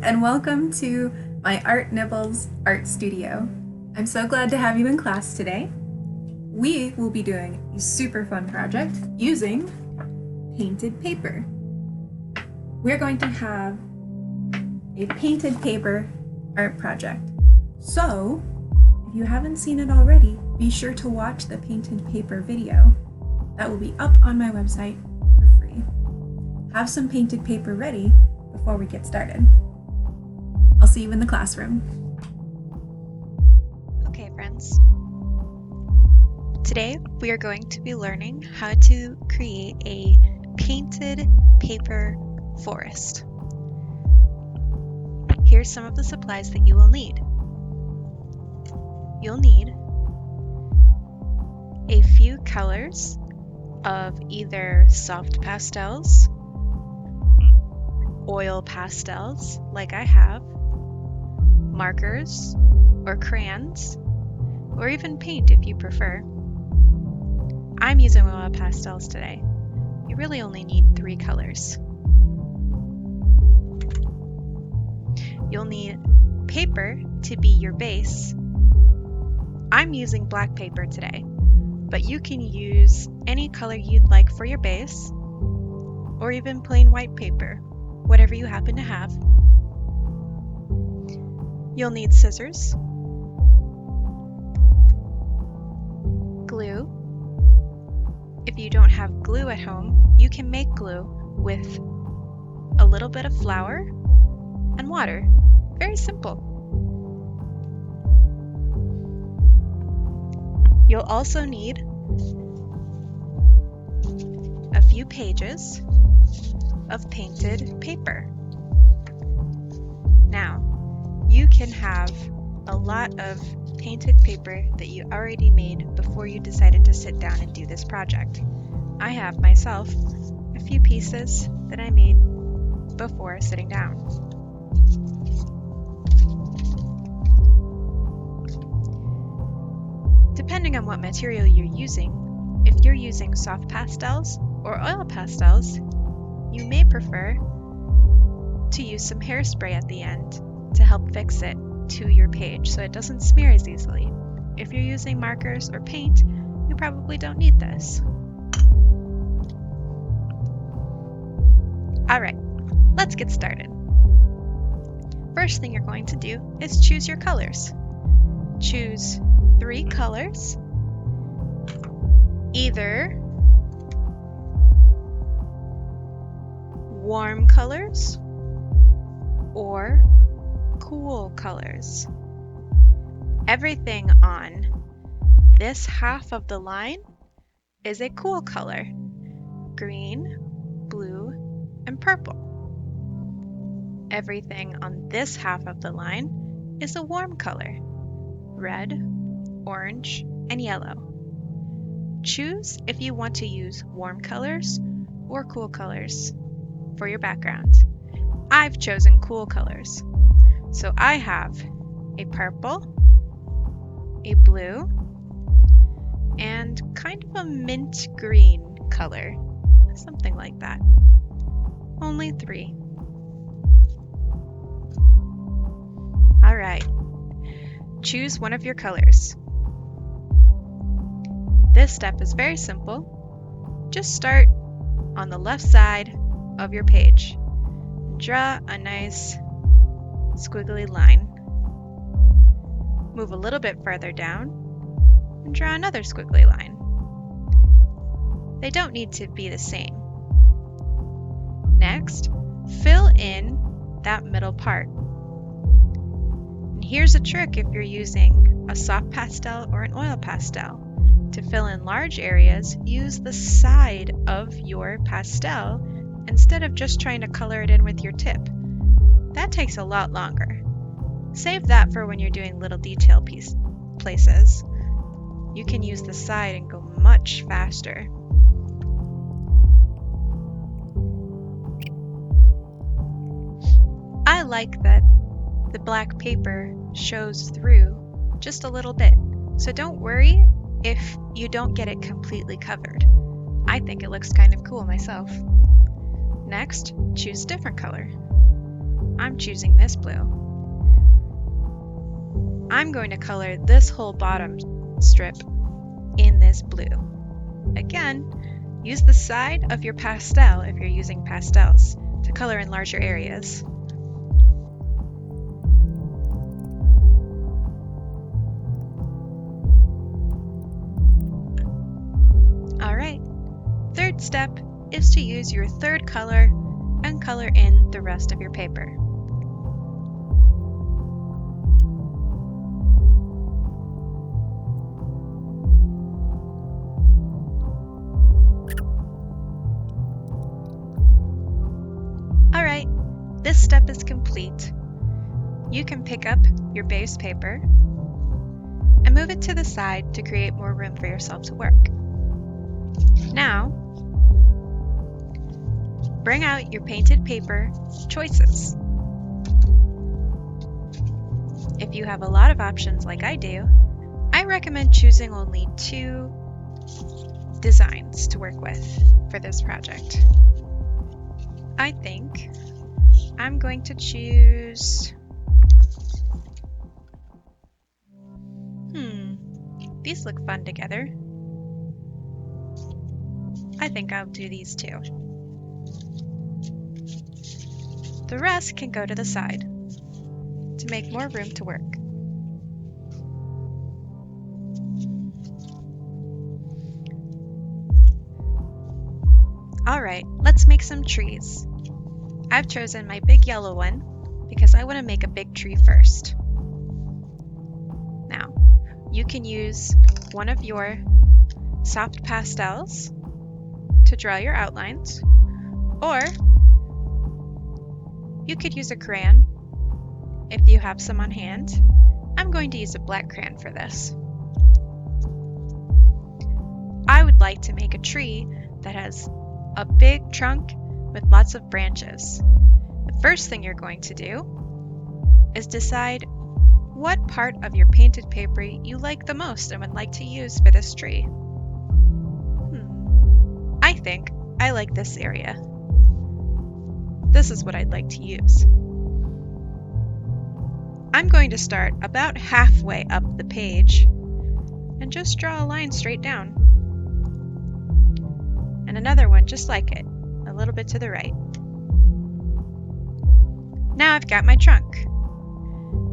and welcome to my Art Nibbles art studio. I'm so glad to have you in class today. We will be doing a super fun project using painted paper. We're going to have a painted paper art project. So, if you haven't seen it already, be sure to watch the painted paper video. That will be up on my website for free. Have some painted paper ready before we get started. I'll see you in the classroom. Okay, friends. Today we are going to be learning how to create a painted paper forest. Here's some of the supplies that you will need. You'll need a few colors of either soft pastels, oil pastels like I have, markers or crayons, or even paint if you prefer. I'm using oil pastels today. You really only need 3 colors. You'll need paper to be your base. I'm using black paper today, but you can use any color you'd like for your base, or even plain white paper, whatever you happen to have. You'll need scissors, glue. If you don't have glue at home, you can make glue with a little bit of flour and water. Very simple. You'll also need a few pages of painted paper. Now, you can have a lot of painted paper that you already made before you decided to sit down and do this project. I have myself a few pieces that I made before sitting down. Depending on what material you're using, if you're using soft pastels or oil pastels, you may prefer to use some hairspray at the end to help fix it to your page so it doesn't smear as easily. If you're using markers or paint, you probably don't need this. Alright, let's get started. First thing you're going to do is choose your colors. Choose 3 colors, either warm colors or cool colors. Everything on this half of the line is a cool color: green, blue, and purple. Everything on this half of the line is a warm color: red, orange, and yellow. Choose if you want to use warm colors or cool colors for your background. I've chosen cool colors. So I have a purple, a blue, and kind of a mint green color, something like that. Only 3. All right, choose one of your colors. This step is very simple. Just start on the left side of your page. Draw a nice squiggly line. Move a little bit further down and draw another squiggly line. They don't need to be the same. Next, fill in that middle part. And here's a trick if you're using a soft pastel or an oil pastel. To fill in large areas, use the side of your pastel instead of just trying to color it in with your tip. That takes a lot longer. Save that for when you're doing little detail places. You can use the side and go much faster. I like that the black paper shows through just a little bit, so don't worry if you don't get it completely covered. I think it looks kind of cool myself. Next, choose a different color. I'm choosing this blue. I'm going to color this whole bottom strip in this blue. Again, use the side of your pastel if you're using pastels to color in larger areas. Alright, third step is to use your third color and color in the rest of your paper. Alright, this step is complete. You can pick up your base paper and move it to the side to create more room for yourself to work. Now, bring out your painted paper choices. If you have a lot of options like I do, I recommend choosing only 2 designs to work with for this project. I think I'm going to choose... These look fun together. I think I'll do these 2. The rest can go to the side to make more room to work. Alright, let's make some trees. I've chosen my big yellow one because I want to make a big tree first. Now, you can use one of your soft pastels to draw your outlines, or you could use a crayon if you have some on hand. I'm going to use a black crayon for this. I would like to make a tree that has a big trunk with lots of branches. The first thing you're going to do is decide what part of your painted paper you like the most and would like to use for this tree. I think I like this area. This is what I'd like to use. I'm going to start about halfway up the page and just draw a line straight down. And another one just like it, a little bit to the right. Now I've got my trunk.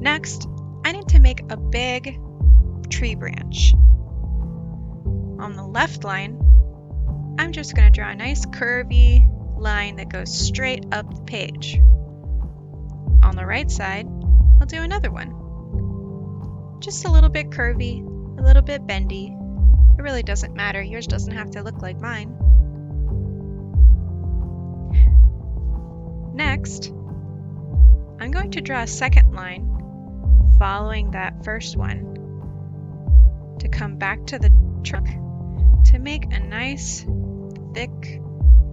Next, I need to make a big tree branch. On the left line, I'm just going to draw a nice curvy line that goes straight up the page. On the right side, I'll do another one. Just a little bit curvy, a little bit bendy. It really doesn't matter. Yours doesn't have to look like mine. Next, I'm going to draw a second line following that first one to come back to the trunk to make a nice thick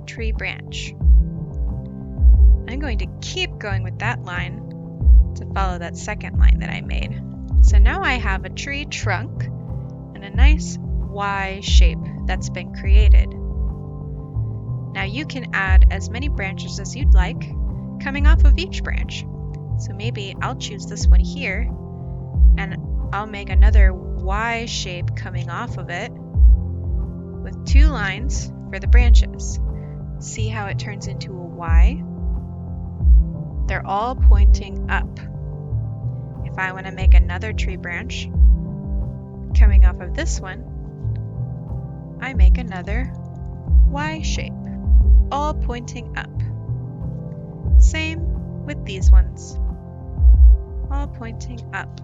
tree branch. I'm going to keep going with that line to follow that second line that I made. So now I have a tree trunk and a nice Y shape that's been created. Now you can add as many branches as you'd like coming off of each branch. So maybe I'll choose this one here and I'll make another Y shape coming off of it with 2 lines for the branches. See how it turns into a Y? They're all pointing up. If I want to make another tree branch coming off of this one, I make another Y shape, all pointing up. Same with these ones, all pointing up.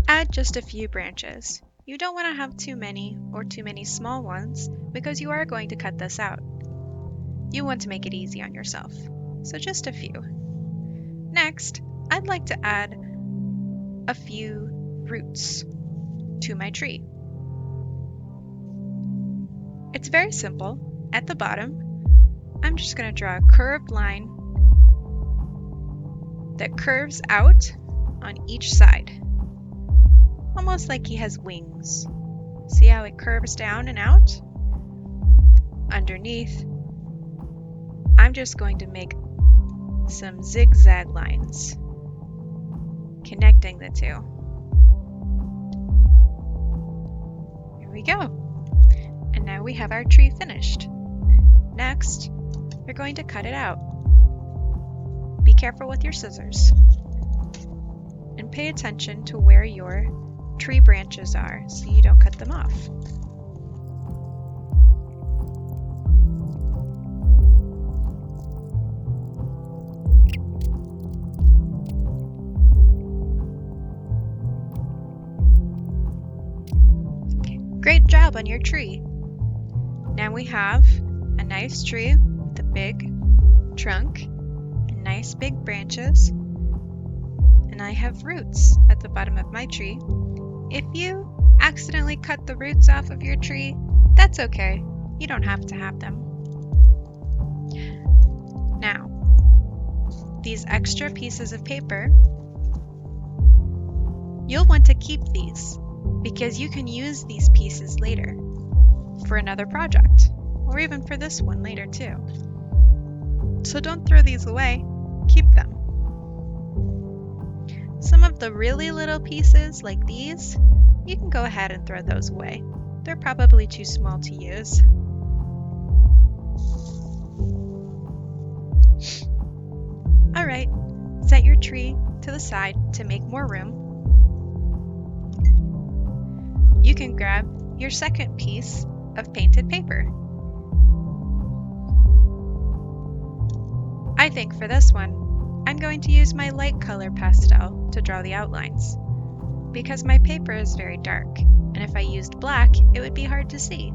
Add just a few branches. You don't want to have too many or too many small ones because you are going to cut this out. You want to make it easy on yourself, so just a few. Next, I'd like to add a few roots to my tree. It's very simple. At the bottom, I'm just going to draw a curved line that curves out on each side, almost like he has wings. See how it curves down and out? Underneath, I'm just going to make some zigzag lines connecting the two. Here we go. And now we have our tree finished. Next, you're going to cut it out. Be careful with your scissors. And pay attention to where your tree branches are so you don't cut them off. Great job on your tree. Now we have a nice tree with a big trunk and nice big branches. And I have roots at the bottom of my tree. If you accidentally cut the roots off of your tree, that's okay. You don't have to have them. Now, these extra pieces of paper, you'll want to keep these because you can use these pieces later for another project or even for this one later too. So don't throw these away, keep them. Some of the really little pieces like these, you can go ahead and throw those away. They're probably too small to use. Alright, set your tree to the side to make more room. You can grab your second piece of painted paper. I think for this one, I'm going to use my light color pastel to draw the outlines, because my paper is very dark, and if I used black, it would be hard to see.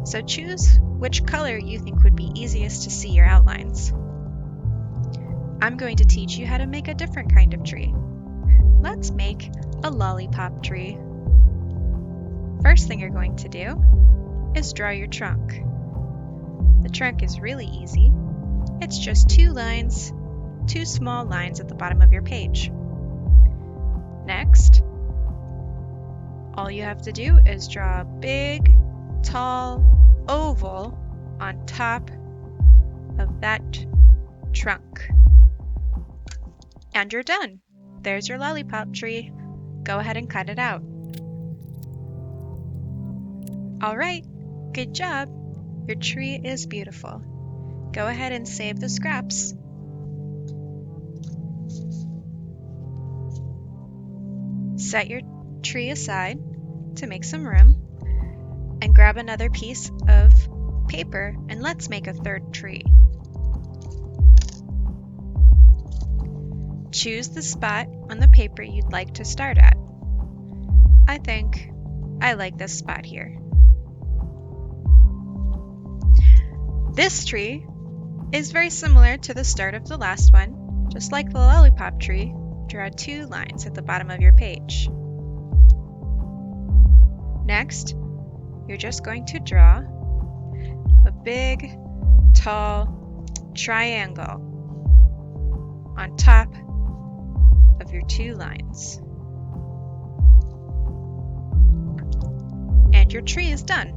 So choose which color you think would be easiest to see your outlines. I'm going to teach you how to make a different kind of tree. Let's make a lollipop tree. First thing you're going to do is draw your trunk. The trunk is really easy. It's just two small lines at the bottom of your page. Next, all you have to do is draw a big, tall oval on top of that trunk. And you're done. There's your lollipop tree. Go ahead and cut it out. All right, good job. Your tree is beautiful. Go ahead and save the scraps. Set your tree aside to make some room and grab another piece of paper and let's make a third tree. Choose the spot on the paper you'd like to start at. I think I like this spot here. This tree is very similar to the start of the last one. Just like the lollipop tree, draw two lines at the bottom of your page. Next, you're just going to draw a big, tall triangle on top of your two lines. And your tree is done.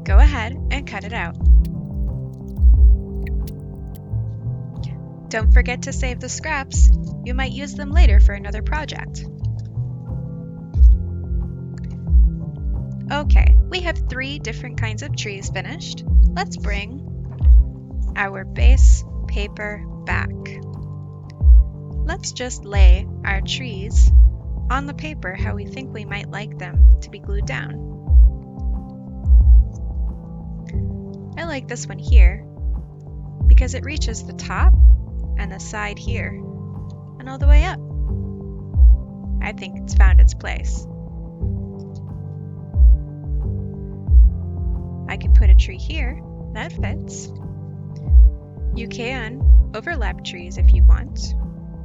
Go ahead and cut it out. Don't forget to save the scraps. You might use them later for another project. Okay, we have 3 different kinds of trees finished. Let's bring our base paper back. Let's just lay our trees on the paper how we think we might like them to be glued down. I like this one here because it reaches the top and the side here and all the way up. I think it's found its place. I can put a tree here that fits. You can overlap trees if you want,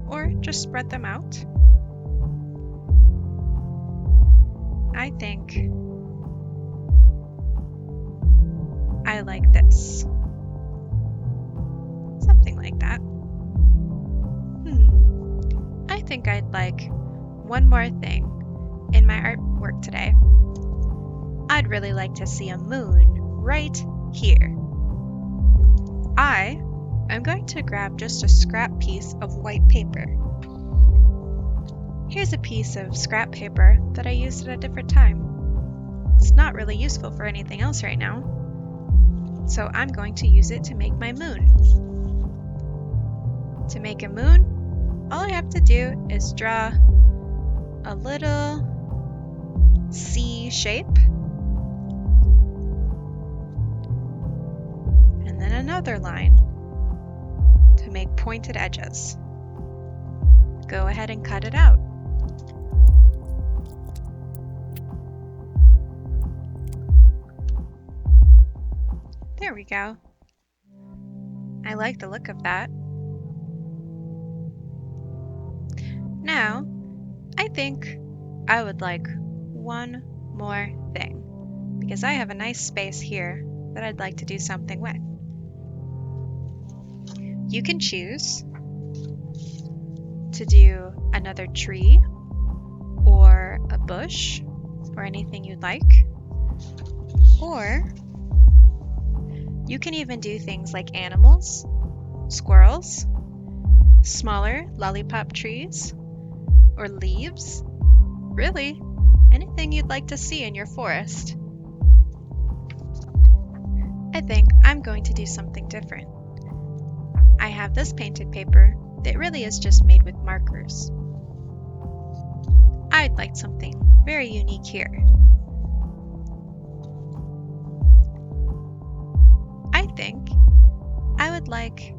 or just spread them out. I think I like this. Something like that. I think I'd like one more thing. in my artwork today. I'd really like to see a moon right here. I am going to grab just a scrap piece of white paper. Here's a piece of scrap paper that I used at a different time. It's not really useful for anything else right now, so I'm going to use it to make my moon. To make a moon, all I have to do is draw a little C shape, and then another line to make pointed edges. Go ahead and cut it out. There we go. I like the look of that. Now, I think I would like one more thing, because I have a nice space here that I'd like to do something with. You can choose to do another tree or a bush or anything you'd like, or you can even do things like animals, squirrels, smaller lollipop trees, or leaves. Really, anything you'd like to see in your forest. I think I'm going to do something different. I have this painted paper that really is just made with markers. I'd like something very unique here. I think I would like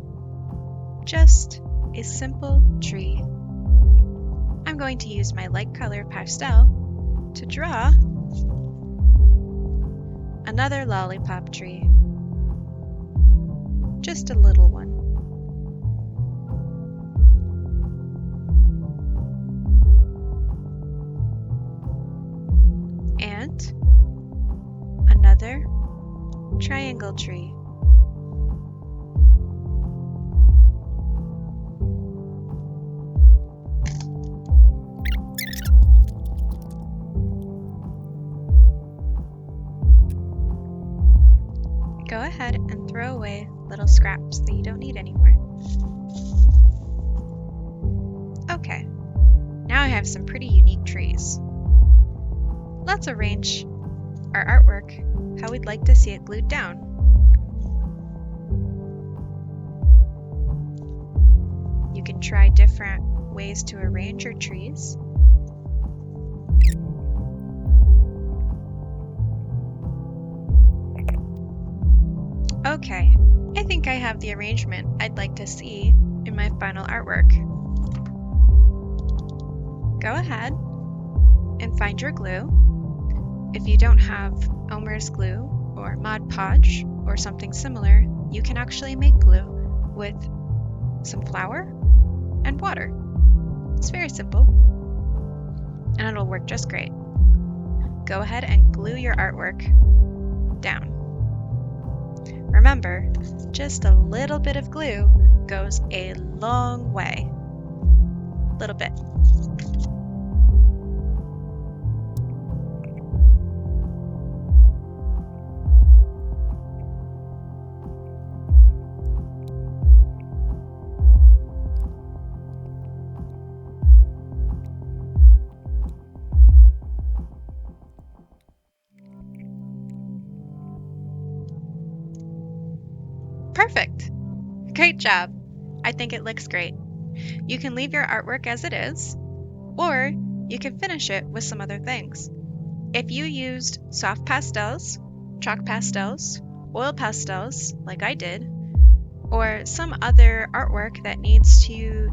just a simple tree. I'm going to use my light color pastel to draw another lollipop tree. Just a little one. And another triangle tree. Go ahead and throw away little scraps that you don't need anymore. Okay, now I have some pretty unique trees. Let's arrange our artwork how we'd like to see it glued down. You can try different ways to arrange your trees. Okay, I think I have the arrangement I'd like to see in my final artwork. Go ahead and find your glue. If you don't have Elmer's glue or Mod Podge or something similar, you can actually make glue with some flour and water. It's very simple, and it'll work just great. Go ahead and glue your artwork down. Remember, just a little bit of glue goes a long way. Little bit. Perfect! Great job! I think it looks great. You can leave your artwork as it is, or you can finish it with some other things. If you used soft pastels, chalk pastels, oil pastels, like I did, or some other artwork that needs to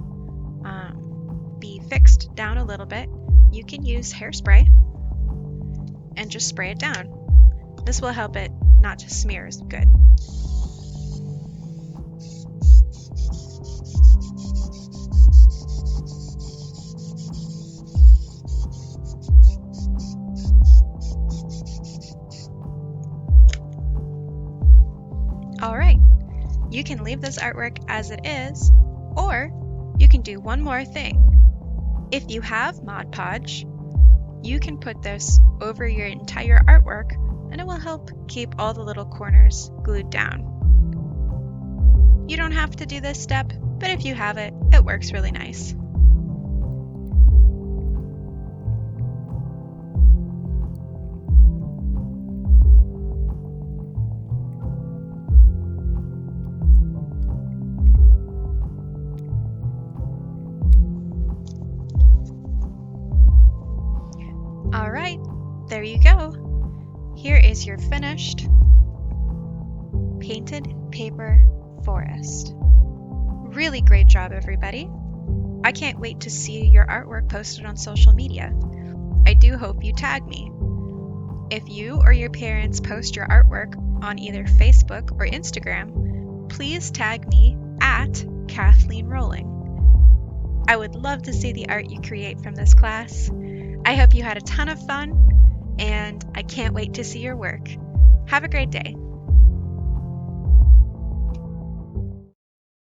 be fixed down a little bit, you can use hairspray and just spray it down. This will help it not to smear as good. Alright, you can leave this artwork as it is, or you can do one more thing. If you have Mod Podge, You can put this over your entire artwork and it will help keep all the little corners glued down. You don't have to do this step, but if you have it, it works really nice. All right, there you go. Here is your finished painted paper forest. Really great job, everybody. I can't wait to see your artwork posted on social media. I do hope you tag me. If you or your parents post your artwork on either Facebook or Instagram, please tag me at Kathleen Rowling. I would love to see the art you create from this class. I hope you had a ton of fun, and I can't wait to see your work. Have a great day.